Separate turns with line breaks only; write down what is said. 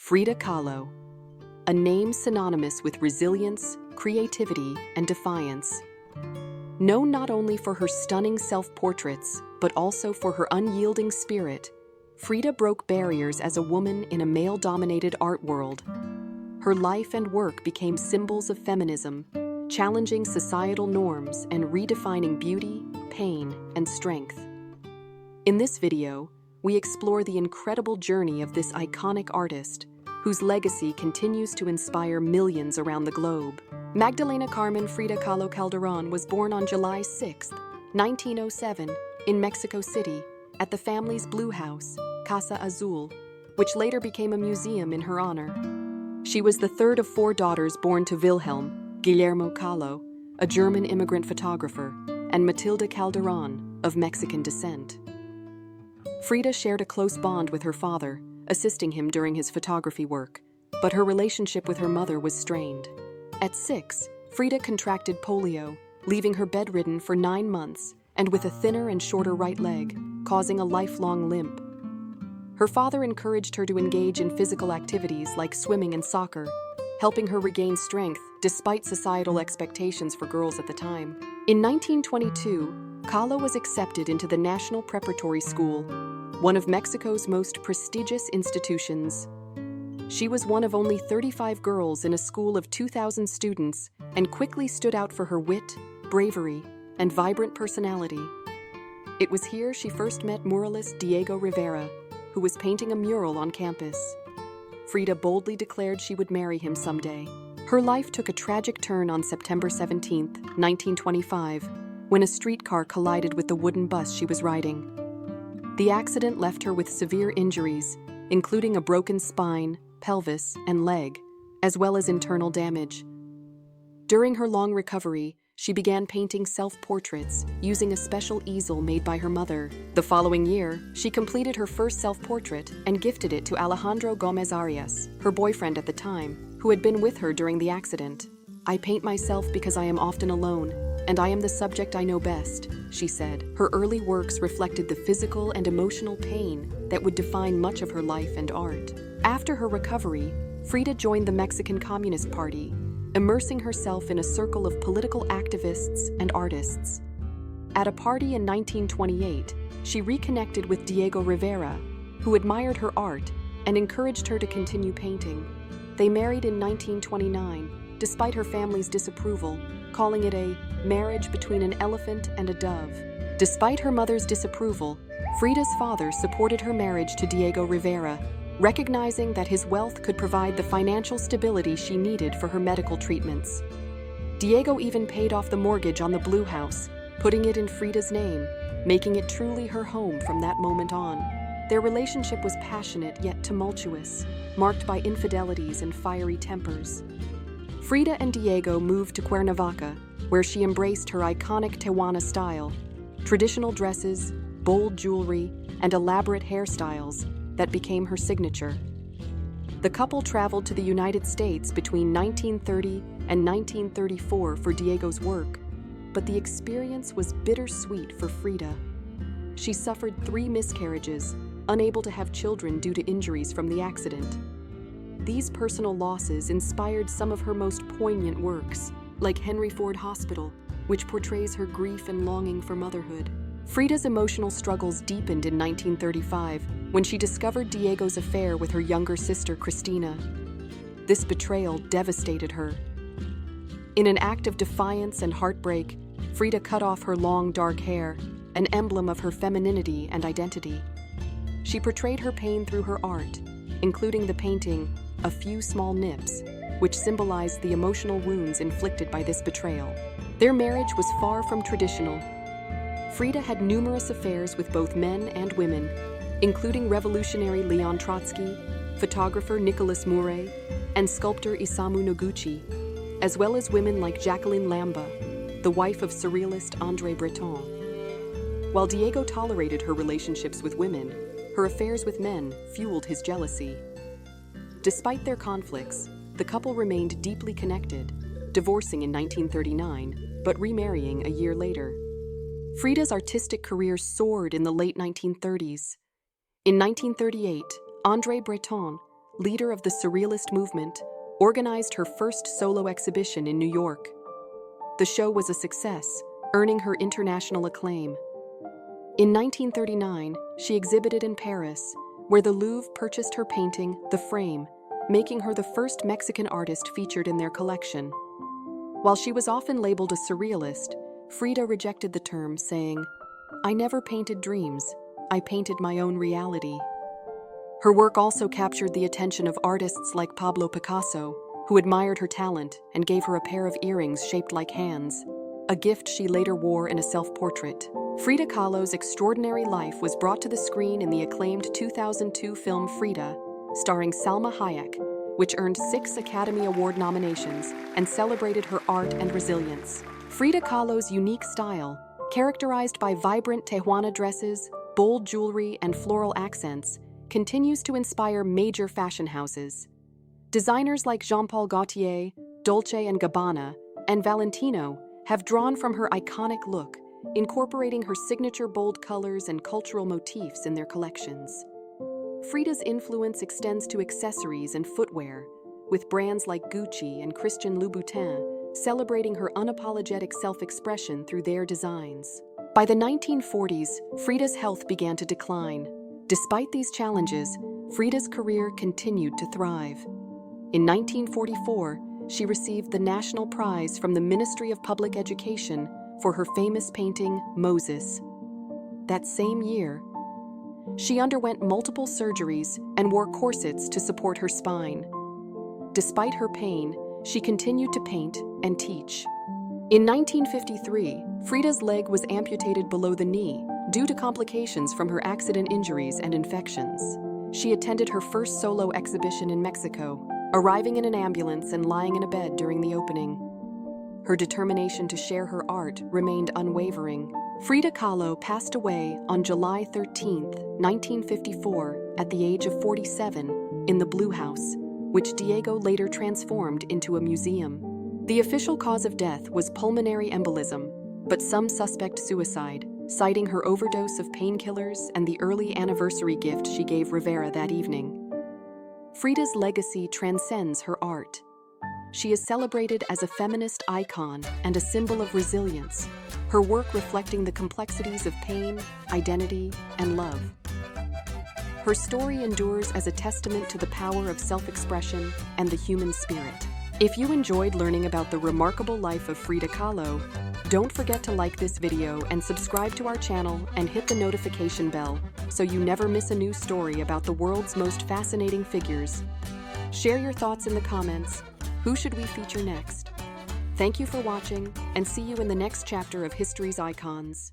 Frida Kahlo, a name synonymous with resilience, creativity, and defiance. Known not only for her stunning self-portraits, but also for her unyielding spirit, Frida broke barriers as a woman in a male-dominated art world. Her life and work became symbols of feminism, challenging societal norms and redefining beauty, pain, and strength. In this video, we explore the incredible journey of this iconic artist, whose legacy continues to inspire millions around the globe. Magdalena Carmen Frida Kahlo Calderón was born on July 6, 1907, in Mexico City, at the family's Blue House, Casa Azul, which later became a museum in her honor. She was the third of four daughters born to Wilhelm Guillermo Kahlo, a German immigrant photographer, and Matilda Calderón, of Mexican descent. Frida shared a close bond with her father, assisting him during his photography work, but her relationship with her mother was strained. At 6, Frida contracted polio, leaving her bedridden for 9 months and with a thinner and shorter right leg, causing a lifelong limp. Her father encouraged her to engage in physical activities like swimming and soccer, helping her regain strength despite societal expectations for girls at the time. In 1922, Kahlo was accepted into the National Preparatory School, one of Mexico's most prestigious institutions. She was one of only 35 girls in a school of 2,000 students and quickly stood out for her wit, bravery, and vibrant personality. It was here she first met muralist Diego Rivera, who was painting a mural on campus. Frida boldly declared she would marry him someday. Her life took a tragic turn on September 17, 1925, when a streetcar collided with the wooden bus she was riding. The accident left her with severe injuries, including a broken spine, pelvis, and leg, as well as internal damage. During her long recovery, she began painting self-portraits using a special easel made by her mother. The following year, she completed her first self-portrait and gifted it to Alejandro Gomez Arias, her boyfriend at the time, who had been with her during the accident. "I paint myself because I am often alone, and I am the subject I know best," she said. Her early works reflected the physical and emotional pain that would define much of her life and art. After her recovery, Frida joined the Mexican Communist Party, immersing herself in a circle of political activists and artists. At a party in 1928, she reconnected with Diego Rivera, who admired her art and encouraged her to continue painting. They married in 1929, despite her family's disapproval, calling it a marriage between an elephant and a dove. Despite her mother's disapproval, Frida's father supported her marriage to Diego Rivera, recognizing that his wealth could provide the financial stability she needed for her medical treatments. Diego even paid off the mortgage on the Blue House, putting it in Frida's name, making it truly her home from that moment on. Their relationship was passionate yet tumultuous, marked by infidelities and fiery tempers. Frida and Diego moved to Cuernavaca, where she embraced her iconic Tehuana style, traditional dresses, bold jewelry, and elaborate hairstyles that became her signature. The couple traveled to the United States between 1930 and 1934 for Diego's work, but the experience was bittersweet for Frida. She suffered 3 miscarriages, unable to have children due to injuries from the accident. These personal losses inspired some of her most poignant works, like Henry Ford Hospital, which portrays her grief and longing for motherhood. Frida's emotional struggles deepened in 1935 when she discovered Diego's affair with her younger sister, Cristina. This betrayal devastated her. In an act of defiance and heartbreak, Frida cut off her long, dark hair, an emblem of her femininity and identity. She portrayed her pain through her art, including the painting "A Few Small Nips," which symbolized the emotional wounds inflicted by this betrayal. Their marriage was far from traditional. Frida had numerous affairs with both men and women, including revolutionary Leon Trotsky, photographer Nicolas Mouret, and sculptor Isamu Noguchi, as well as women like Jacqueline Lamba, the wife of surrealist André Breton. While Diego tolerated her relationships with women, her affairs with men fueled his jealousy. Despite their conflicts, the couple remained deeply connected, divorcing in 1939, but remarrying a year later. Frida's artistic career soared in the late 1930s. In 1938, André Breton, leader of the surrealist movement, organized her first solo exhibition in New York. The show was a success, earning her international acclaim. In 1939, she exhibited in Paris, where the Louvre purchased her painting, The Frame, making her the first Mexican artist featured in their collection. While she was often labeled a surrealist, Frida rejected the term, saying, "I never painted dreams, I painted my own reality." Her work also captured the attention of artists like Pablo Picasso, who admired her talent and gave her a pair of earrings shaped like hands, a gift she later wore in a self-portrait. Frida Kahlo's extraordinary life was brought to the screen in the acclaimed 2002 film Frida, starring Salma Hayek, which earned 6 Academy Award nominations and celebrated her art and resilience. Frida Kahlo's unique style, characterized by vibrant Tehuana dresses, bold jewelry, and floral accents, continues to inspire major fashion houses. Designers like Jean-Paul Gaultier, Dolce & Gabbana, and Valentino have drawn from her iconic look, incorporating her signature bold colors and cultural motifs in their collections. Frida's influence extends to accessories and footwear, with brands like Gucci and Christian Louboutin celebrating her unapologetic self-expression through their designs. By the 1940s, Frida's health began to decline. Despite these challenges, Frida's career continued to thrive. In 1944, she received the National Prize from the Ministry of Public Education for her famous painting, Moses. That same year, she underwent multiple surgeries and wore corsets to support her spine. Despite her pain, she continued to paint and teach. In 1953, Frida's leg was amputated below the knee due to complications from her accident injuries and infections. She attended her first solo exhibition in Mexico, arriving in an ambulance and lying in a bed during the opening. Her determination to share her art remained unwavering. Frida Kahlo passed away on July 13, 1954, at the age of 47, in the Blue House, which Diego later transformed into a museum. The official cause of death was pulmonary embolism, but some suspect suicide, citing her overdose of painkillers and the early anniversary gift she gave Rivera that evening. Frida's legacy transcends her art. She is celebrated as a feminist icon and a symbol of resilience, her work reflecting the complexities of pain, identity, and love. Her story endures as a testament to the power of self-expression and the human spirit. If you enjoyed learning about the remarkable life of Frida Kahlo, don't forget to like this video and subscribe to our channel and hit the notification bell so you never miss a new story about the world's most fascinating figures. Share your thoughts in the comments. Who should we feature next? Thank you for watching, and see you in the next chapter of History's Icons.